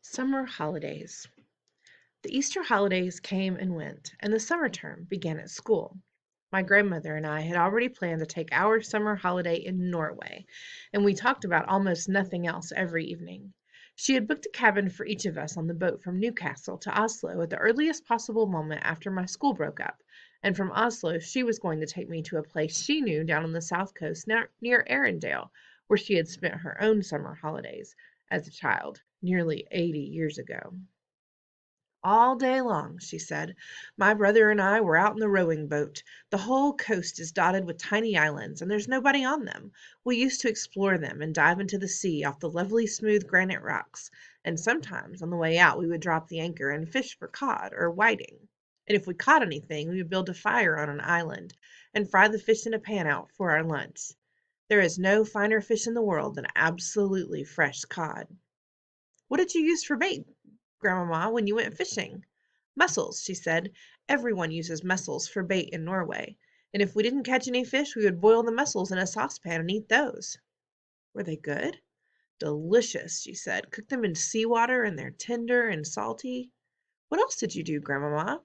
Summer holidays. The Easter holidays came and went, and the summer term began at school. My grandmother and I had already planned to take our summer holiday in Norway, and we talked about almost nothing else every evening. She had booked a cabin for each of us on the boat from Newcastle to Oslo at the earliest possible moment after my school broke up, and from Oslo she was going to take me to a place she knew down on the south coast near Arendelle, where she had spent her own summer holidays as a child, nearly 80 years ago. All day long, she said, my brother and I were out in the rowing boat. The whole coast is dotted with tiny islands, and there's nobody on them. We used to explore them and dive into the sea off the lovely smooth granite rocks, and sometimes on the way out we would drop the anchor and fish for cod or whiting. And if we caught anything, we would build a fire on an island and fry the fish in a pan out for our lunch. There is no finer fish in the world than absolutely fresh cod. What did you use for bait, Grandmama, when you went fishing? Mussels, she said. Everyone uses mussels for bait in Norway. And if we didn't catch any fish, we would boil the mussels in a saucepan and eat those. Were they good? Delicious, she said. Cook them in seawater and they're tender and salty. What else did you do, Grandmama?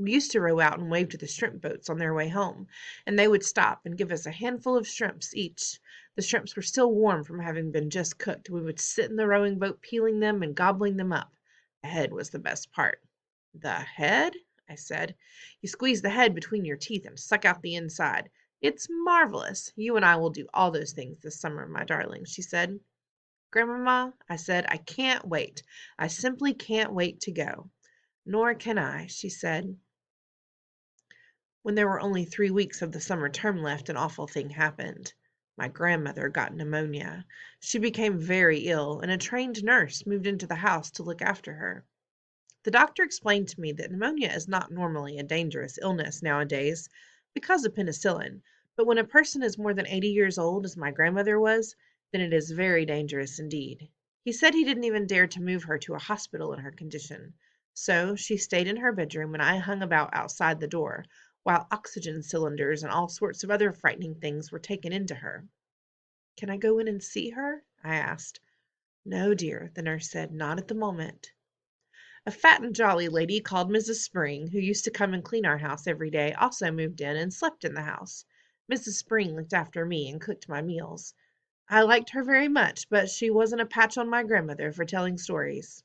We used to row out and wave to the shrimp boats on their way home, and they would stop and give us a handful of shrimps each. The shrimps were still warm from having been just cooked. We would sit in the rowing boat peeling them and gobbling them up. The head was the best part. The head? I said. You squeeze the head between your teeth and suck out the inside. It's marvelous. You and I will do all those things this summer, my darling, she said. Grandmama, I said, I can't wait. I simply can't wait to go. Nor can I, she said. When there were only 3 weeks of the summer term left, an awful thing happened. My grandmother got pneumonia. She became very ill, and a trained nurse moved into the house to look after her. The doctor explained to me that pneumonia is not normally a dangerous illness nowadays because of penicillin, but when a person is more than 80 years old, as my grandmother was, then it is very dangerous indeed. He said he didn't even dare to move her to a hospital in her condition. So she stayed in her bedroom and I hung about outside the door, while oxygen cylinders and all sorts of other frightening things were taken into her. Can I go in and see her? I asked. No, dear, the nurse said, not at the moment. A fat and jolly lady called Mrs. Spring, who used to come and clean our house every day, also moved in and slept in the house. Mrs. Spring looked after me and cooked my meals. I liked her very much, but she wasn't a patch on my grandmother for telling stories.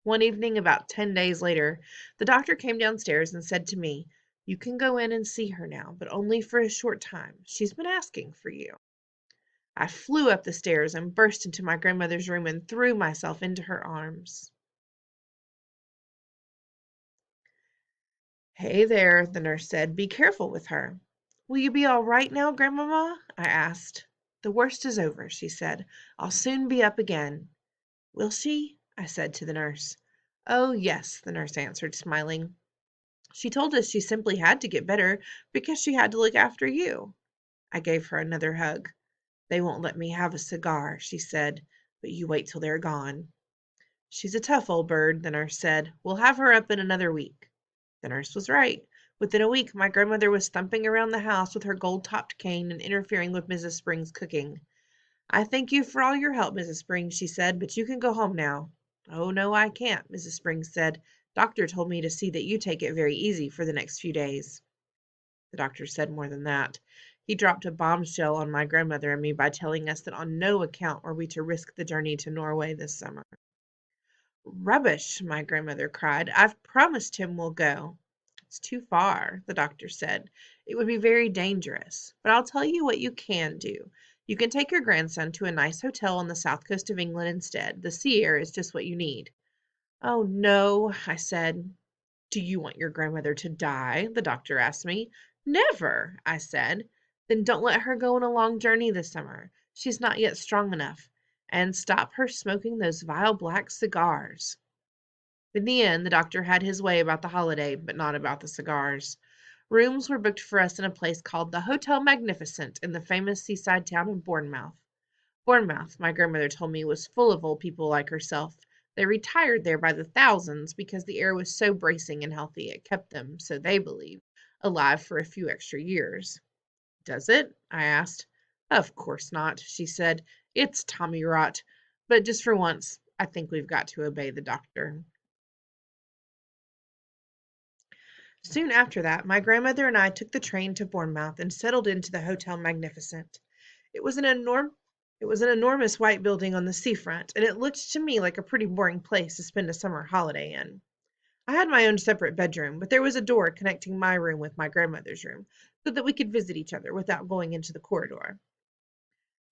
One evening, about 10 days later, the doctor came downstairs and said to me, You can go in and see her now, but only for a short time. She's been asking for you. I flew up the stairs and burst into my grandmother's room and threw myself into her arms. Hey there, the nurse said. Be careful with her. Will you be all right now, Grandmama? I asked. The worst is over, she said. I'll soon be up again. Will she? I said to the nurse. Oh, yes, the nurse answered, smiling. She told us she simply had to get better because she had to look after you. I gave her another hug. They won't let me have a cigar, she said, but you wait till they're gone. She's a tough old bird, the nurse said. We'll have her up in another week. The nurse was right. Within a week, my grandmother was thumping around the house with her gold-topped cane and interfering with Mrs. Spring's cooking. I thank you for all your help, Mrs. Spring, she said, but you can go home now. Oh, no, I can't, Mrs. Spring said. Doctor told me to see that you take it very easy for the next few days. The doctor said more than that. He dropped a bombshell on my grandmother and me by telling us that on no account were we to risk the journey to Norway this summer. Rubbish, my grandmother cried. I've promised him we'll go. It's too far, the doctor said. It would be very dangerous. But I'll tell you what you can do. You can take your grandson to a nice hotel on the south coast of England instead. The sea air is just what you need. Oh, no, I said. Do you want your grandmother to die? The doctor asked me. Never, I said. Then don't let her go on a long journey this summer. She's not yet strong enough. And stop her smoking those vile black cigars. In the end, the doctor had his way about the holiday, but not about the cigars. Rooms were booked for us in a place called the Hotel Magnificent in the famous seaside town of Bournemouth. Bournemouth, my grandmother told me, was full of old people like herself. They retired there by the thousands because the air was so bracing and healthy it kept them, so they believed, alive for a few extra years. Does it? I asked. Of course not, she said. It's tommy rot. But just for once, I think we've got to obey the doctor." Soon after that, my grandmother and I took the train to Bournemouth and settled into the Hotel Magnificent. It was an enorm it was an enormous white building on the seafront, and it looked to me like a pretty boring place to spend a summer holiday in. I had my own separate bedroom, but there was a door connecting my room with my grandmother's room, so that we could visit each other without going into the corridor.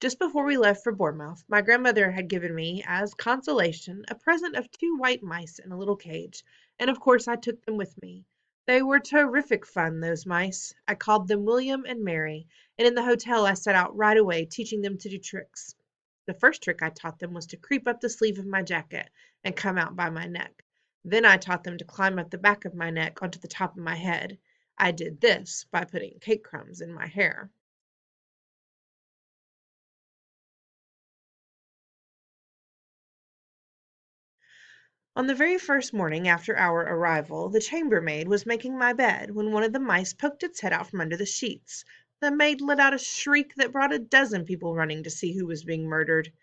Just before we left for Bournemouth, my grandmother had given me, as consolation, a present of two white mice in a little cage, and of course I took them with me. They were terrific fun, those mice. I called them William and Mary, and in the hotel I set out right away, teaching them to do tricks. The first trick I taught them was to creep up the sleeve of my jacket and come out by my neck. Then I taught them to climb up the back of my neck onto the top of my head. I did this by putting cake crumbs in my hair. On the very first morning after our arrival, the chambermaid was making my bed when one of the mice poked its head out from under the sheets. The maid let out a shriek that brought a dozen people running to see who was being murdered.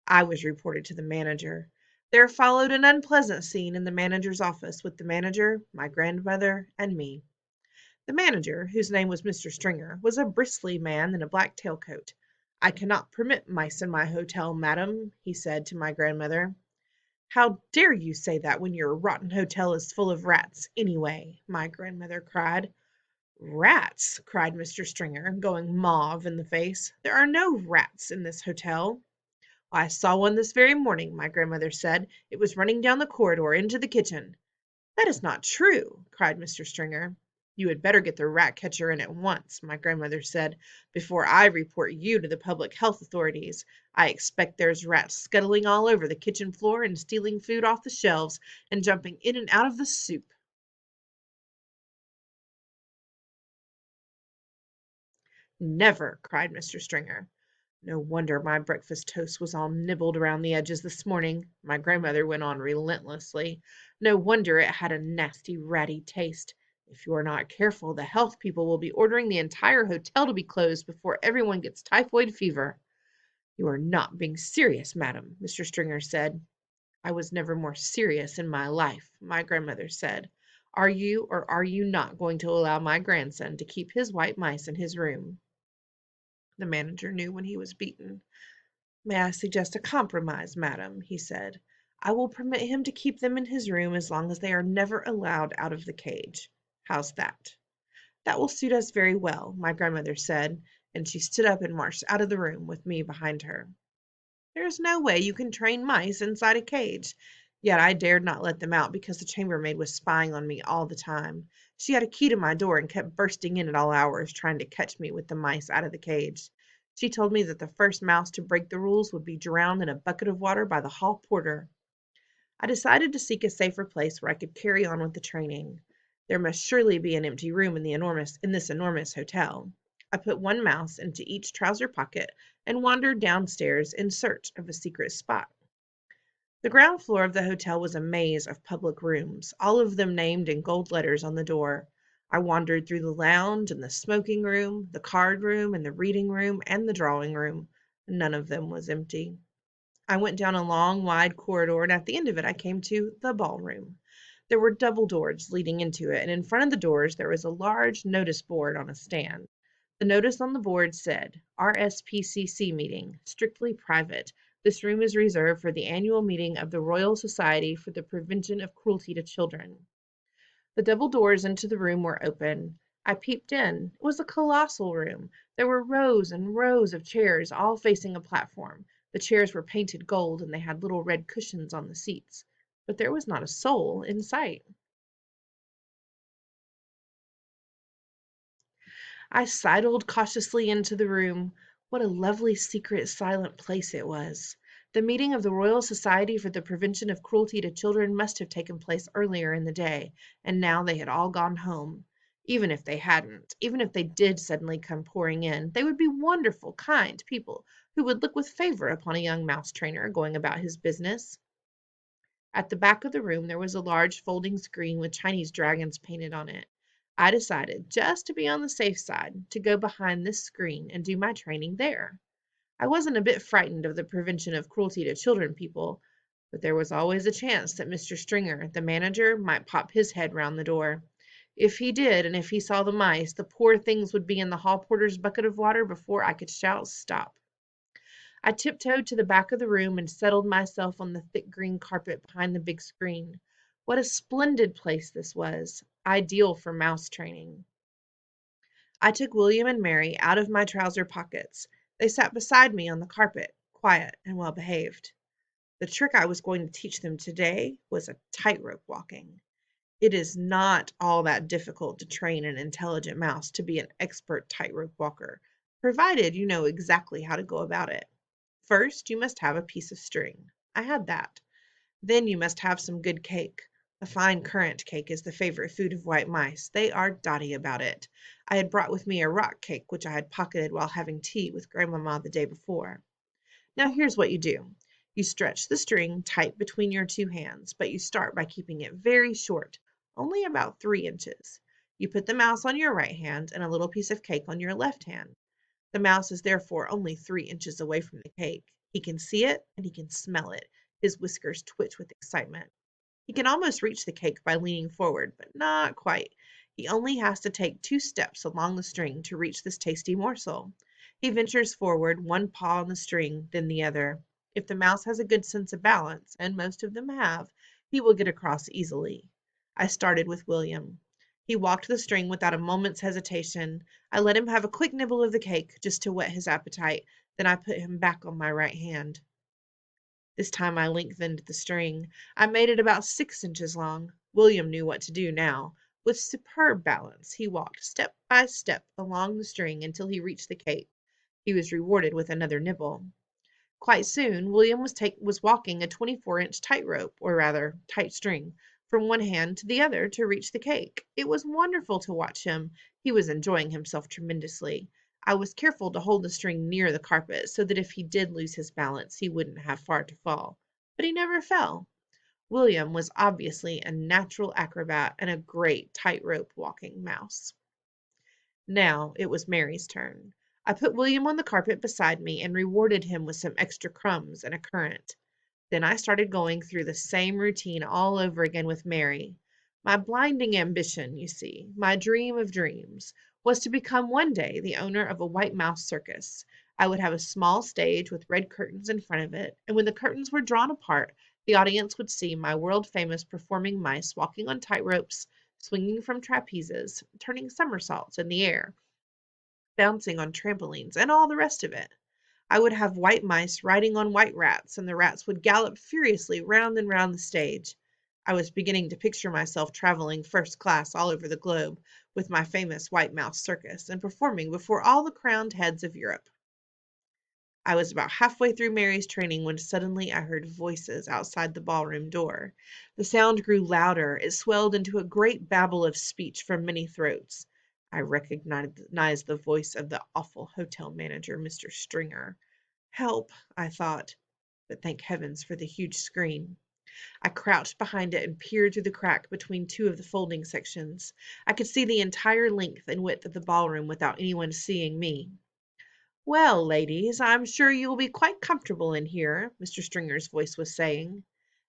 I was reported to the manager. There followed an unpleasant scene in the manager's office with the manager, my grandmother, and me. The manager, whose name was Mr. Stringer, was a bristly man in a black tailcoat. "I cannot permit mice in my hotel, madam," he said to my grandmother. "How dare you say that when your rotten hotel is full of rats, anyway?" my grandmother cried. "Rats!" cried Mr. Stringer, going mauve in the face. "There are no rats in this hotel." "I saw one this very morning," my grandmother said. "It was running down the corridor into the kitchen." "That is not true," cried Mr. Stringer. "You had better get the rat catcher in at once," my grandmother said, "before I report you to the public health authorities. I expect there's rats scuttling all over the kitchen floor and stealing food off the shelves and jumping in and out of the soup." "Never!" cried Mr. Stringer. "No wonder my breakfast toast was all nibbled around the edges this morning," my grandmother went on relentlessly. "No wonder it had a nasty, ratty taste. If you are not careful, the health people will be ordering the entire hotel to be closed before everyone gets typhoid fever." "You are not being serious, madam," Mr. Stringer said. "I was never more serious in my life," my grandmother said. "Are you or are you not going to allow my grandson to keep his white mice in his room?" The manager knew when he was beaten. "May I suggest a compromise, madam?" he said. "I will permit him to keep them in his room as long as they are never allowed out of the cage. How's that?" "That will suit us very well," my grandmother said, and she stood up and marched out of the room with me behind her. There is no way you can train mice inside a cage. Yet I dared not let them out because the chambermaid was spying on me all the time. She had a key to my door and kept bursting in at all hours, trying to catch me with the mice out of the cage. She told me that the first mouse to break the rules would be drowned in a bucket of water by the hall porter. I decided to seek a safer place where I could carry on with the training. There must surely be an empty room in this enormous hotel. I put one mouse into each trouser pocket and wandered downstairs in search of a secret spot. The ground floor of the hotel was a maze of public rooms, all of them named in gold letters on the door. I wandered through the lounge and the smoking room, the card room and the reading room and the drawing room. None of them was empty. I went down a long, wide corridor, and at the end of it I came to the ballroom. There were double doors leading into it, and in front of the doors there was a large notice board on a stand. The notice on the board said, "RSPCC meeting, strictly private. This room is reserved for the annual meeting of the Royal Society for the Prevention of Cruelty to Children." The double doors into the room were open. I peeped in. It was a colossal room. There were rows and rows of chairs, all facing a platform. The chairs were painted gold, and they had little red cushions on the seats. But there was not a soul in sight. I sidled cautiously into the room. What a lovely, secret, silent place it was. The meeting of the Royal Society for the Prevention of Cruelty to Children must have taken place earlier in the day, and now they had all gone home. Even if they hadn't, even if they did suddenly come pouring in, they would be wonderful, kind people who would look with favor upon a young mouse trainer going about his business. At the back of the room there was a large folding screen with Chinese dragons painted on it. I decided, just to be on the safe side, to go behind this screen and do my training there. I wasn't a bit frightened of the prevention of cruelty to children people, But there was always a chance that Mr. Stringer, the manager, might pop his head round the door. If he did, and if he saw the mice, the poor things would be in the hall porter's bucket of water before I could shout stop. I tiptoed to the back of the room and settled myself on the thick green carpet behind the big screen. What a splendid place this was, ideal for mouse training. I took William and Mary out of my trouser pockets. They sat beside me on the carpet, quiet and well behaved. The trick I was going to teach them today was a tightrope walking. It is not all that difficult to train an intelligent mouse to be an expert tightrope walker, provided you know exactly how to go about it. First, you must have a piece of string. I had that. Then you must have some good cake. A fine currant cake is the favorite food of white mice. They are dotty about it. I had brought with me a rock cake which I had pocketed while having tea with Grandmamma the day before. Now here's what you do. You stretch the string tight between your two hands, but you start by keeping it very short, only about 3 inches. You put the mouse on your right hand and a little piece of cake on your left hand. The mouse is therefore only 3 inches away from the cake. He can see it and he can smell it. His whiskers twitch with excitement. He can almost reach the cake by leaning forward, but not quite. He only has to take 2 steps along the string to reach this tasty morsel. He ventures forward, one paw on the string, then the other. If the mouse has a good sense of balance, and most of them have, he will get across easily. I started with William. He walked the string without a moment's hesitation. I let him have a quick nibble of the cake, just to whet his appetite. Then I put him back on my right hand. This time I lengthened the string. I made it about 6 inches long. William knew what to do now. With superb balance, he walked step by step along the string until he reached the cake. He was rewarded with another nibble. Quite soon, William was walking a 24-inch tightrope, or rather, tight string, from one hand to the other to reach the cake. It was wonderful to watch him. He was enjoying himself tremendously. I was careful to hold the string near the carpet so that if he did lose his balance, he wouldn't have far to fall. But he never fell. William was obviously a natural acrobat and a great tightrope walking mouse. Now it was Mary's turn. I put William on the carpet beside me and rewarded him with some extra crumbs and a currant. Then I started going through the same routine all over again with Mary. My blinding ambition, you see, my dream of dreams, was to become one day the owner of a white mouse circus. I would have a small stage with red curtains in front of it, and when the curtains were drawn apart, the audience would see my world-famous performing mice walking on tightropes, swinging from trapezes, turning somersaults in the air, bouncing on trampolines, and all the rest of it. I would have white mice riding on white rats, and the rats would gallop furiously round and round the stage. I was beginning to picture myself traveling first class all over the globe with my famous white mouse circus and performing before all the crowned heads of Europe. I was about halfway through Mary's training when suddenly I heard voices outside the ballroom door. The sound grew louder. It swelled into a great babble of speech from many throats. I recognized the voice of the awful hotel manager, Mr. Stringer. Help, I thought, but thank heavens for the huge screen. I crouched behind it and peered through the crack between 2 of the folding sections. I could see the entire length and width of the ballroom without anyone seeing me. "Well, ladies, I'm sure you will be quite comfortable in here," Mr. Stringer's voice was saying.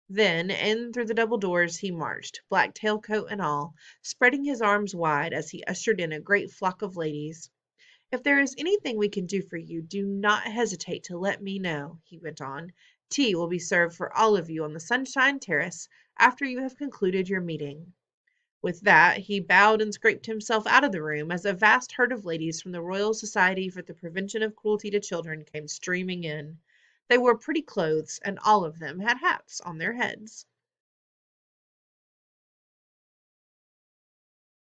Then in through the double doors he marched, black tailcoat and all, spreading his arms wide as he ushered in a great flock of ladies. "If there is anything we can do for you, do not hesitate to let me know," he went on. "Tea will be served for all of you on the Sunshine Terrace after you have concluded your meeting." With that, he bowed and scraped himself out of the room as a vast herd of ladies from the Royal Society for the Prevention of Cruelty to Children came streaming in. They wore pretty clothes, and all of them had hats on their heads.